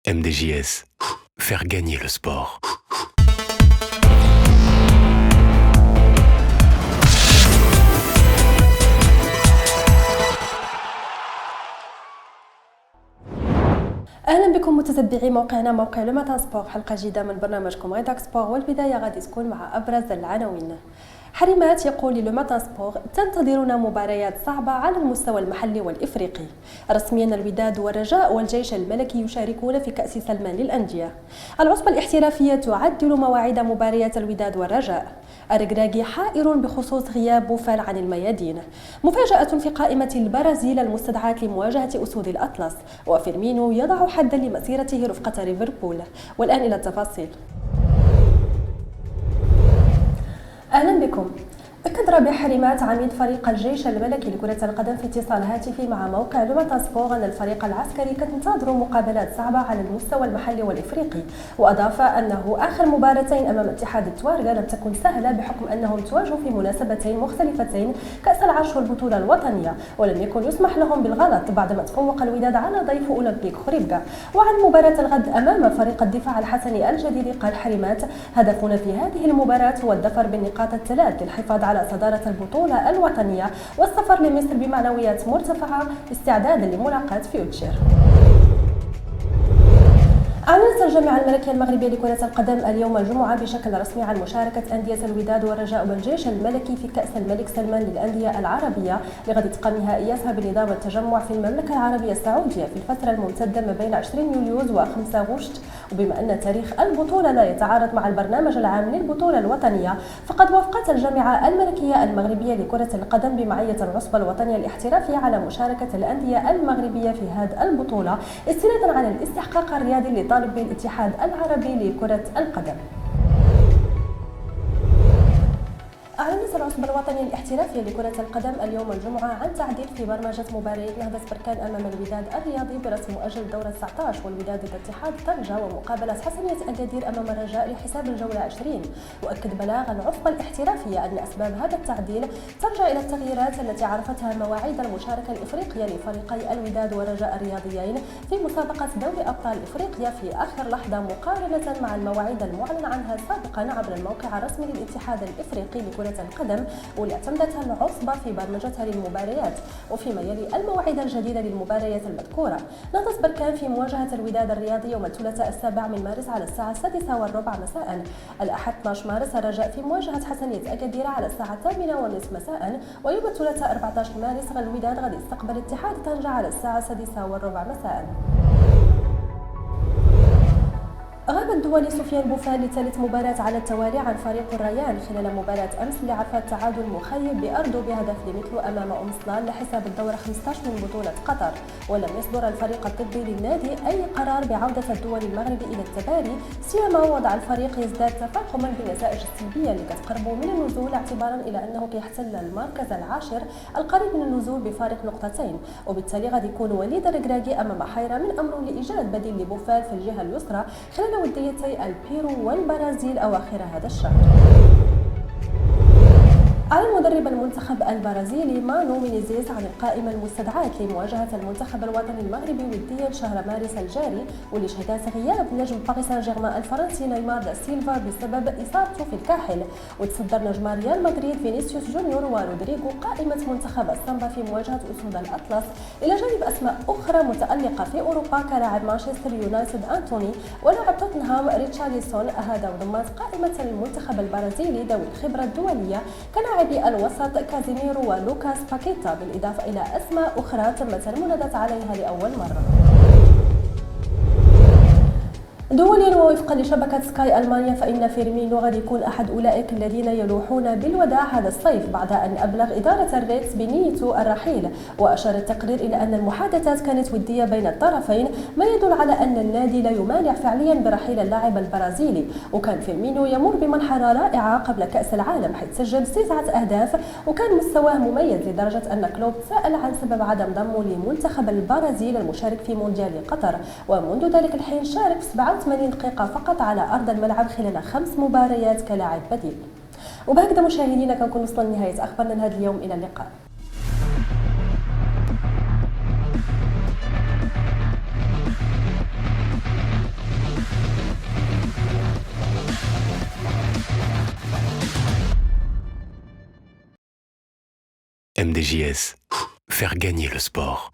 MDJS, faire gagner le sport. اهلا بكم متتبعي موقعنا موقع لو ماتان سبور، حلقه جديده من برنامجكم غيداك سبور، والبدايه غادي تكون مع ابرز العناوين. حريمات يقول لو ماتان سبور: تنتظرنا مباريات صعبه على المستوى المحلي والافريقي. رسميا الوداد والرجاء والجيش الملكي يشاركون في كأس سلمان للأندية. العصبة الاحترافية تعدل مواعيد مباريات الوداد والرجاء. الركراكي حائر بخصوص غياب بوفال عن الميادين. مفاجأة في قائمة البرازيل المستدعاة لمواجهة أسود الأطلس. وفيرمينو يضع حدا لمسيرته رفقة ليفربول. والآن إلى التفاصيل. أهلا بكم. أكد ربيع حريمات عميد فريق الجيش الملكي لكرة القدم في اتصال هاتفي مع موقع لو ماتان سبور أن الفريق العسكري كتنتظر مقابلات صعبة على المستوى المحلي والإفريقي، وأضاف أنه آخر مباراتين أمام اتحاد التوارغا لم تكن سهلة بحكم أنهم تواجهوا في مناسبتين مختلفتين، كأس العرش والبطولة الوطنية، ولم يكن يسمح لهم بالغلط بعدما تفوق الوداد على ضيف أولمبيك خريبكا. وعن مباراة الغد أمام فريق الدفاع الحسني الجديد قال حريمات: هدفنا في هذه المباراة هو الظفر بالنقاط الثلاث للحفاظ على صدارة البطولة الوطنية والسفر لمصر بمعنويات مرتفعة استعدادا لملاقاة فيوتشر. أعلنت الجامعة الملكية المغربية لكرة القدم اليوم الجمعة بشكل رسمي عن مشاركة أندية الوداد والرجاء والجيش الملكي في كأس الملك سلمان للأندية العربية لغد تقام نهائياتها بنظام التجمع في المملكة العربية السعودية في الفترة الممتدة ما بين 20 يوليوز و5 غشت. وبما أن تاريخ البطولة لا يتعارض مع البرنامج العام للبطولة الوطنية، فقد وافقت الجامعة الملكية المغربية لكرة القدم بمعية العصبة الوطنية الاحترافية على مشاركة الأندية المغربية في هذه البطولة استنادا على الاستحقاق الرياضي اللي طالب به الاتحاد العربي لكرة القدم. أعلنت العصبة الوطنية الاحترافية لكرة القدم اليوم الجمعة عن تعديل في برمجة مباريات نهضة بركان أمام الوداد الرياضي برسم مؤجل دورة 19 والوداد ضد اتحاد طنجة، ومقابلة حسنية أكادير أمام الرجاء لحساب الجولة 20. وأكد بلاغ العصبة الاحترافية أن أسباب هذا التعديل ترجع إلى التغييرات التي عرفتها مواعيد المشاركة الإفريقية لفريقي الوداد والرجاء الرياضيين في مسابقة دوري أبطال إفريقيا في آخر لحظة مقارنة مع المواعيد المعلن عنها سابقا عبر الموقع الرسمي للاتحاد الإفريقي لكرة القدم، واللي اعتمدتها العصبة في برمجتها للمباريات. وفيما يلي المواعيد الجديدة للمباريات المذكورة: نهضة بركان في مواجهة الوداد الرياضي يوم الثلاثاء 7 مارس على الساعة 6:15 مساء. الأحد 12 مارس الرجاء في مواجهة حسنية أكادير على الساعة 8:30 مساء. ويوم الثلاثاء 14 مارس الوداد غادي يستقبل اتحاد طنجة على الساعة 6:15 مساء. غاب الدولي سفيان بوفال لثالث مباراة على التوالي عن فريق الريان خلال مباراة أمس اللي عرفت تعادل مخيب بأرضه بهدف لمثله أمام أم سلال لحساب الدورة 15 من بطولة قطر. ولم يصدر الفريق الطبي للنادي أي قرار بعودة الدولي المغربي إلى التباري، سيما وضع الفريق يزداد تفاقما بالنتائج السلبية اللي كتقربه من النزول، اعتبارا إلى أنه كيحتل المركز العاشر القريب من النزول بفارق نقطتين. وبالتالي غادي يكون وليد الركراكي أمام حيرة من أمره لإيجاد بديل لبوفال في الجهة اليسرى خلال وديتي البيرو والبرازيل أواخر هذا الشهر. أعلن مدرب المنتخب البرازيلي مانو مينيزيز عن القائمة المستدعاة لمواجهة المنتخب الوطني المغربي وديا شهر مارس الجاري، واللي شهدت غياب نجم باريس سان جيرمان الفرنسي نيمار دا سيلفا بسبب إصابته في الكاحل. وتصدر نجم ريال مدريد فينيسيوس جونيور ورودريغو قائمة منتخب السامبا في مواجهة أسود الأطلس، إلى جانب أسماء أخرى متألقة في أوروبا كلاعب مانشستر يونايتد أنتوني ولاعب توتنهام ريتشارلسون. هذا وضمت قائمة المنتخب البرازيلي ذوي الخبرة الدولية كلاعبي الوسط كازيميرو ولوكاس باكيتا، بالإضافة إلى أسماء أخرى تمت المنادات عليها لأول مرة. دوليا ووفقا لشبكة سكاي ألمانيا، فإن فيرمينو غادي يكون أحد أولئك الذين يلوحون بالوداع هذا الصيف بعد أن أبلغ إدارة الريتس بنيته الرحيل. وأشار التقرير إلى أن المحادثات كانت ودية بين الطرفين، ما يدل على أن النادي لا يمانع فعليا برحيل اللاعب البرازيلي. وكان فيرمينو يمر بمرحلة رائعة قبل كأس العالم حيث سجل 9 أهداف، وكان مستواه مميز لدرجة أن كلوب سأل عن سبب عدم ضمه لمنتخب البرازيل المشارك في مونديال قطر. ومنذ ذلك الحين شارك في 87 دقيقة فقط على أرض الملعب خلال 5 مباريات كلاعب بديل. وبهكذا مشاهدينا كنكون وصلنا لنهاية أخبارنا لهذا اليوم، إلى اللقاء. MDJS. Faire gagner le sport.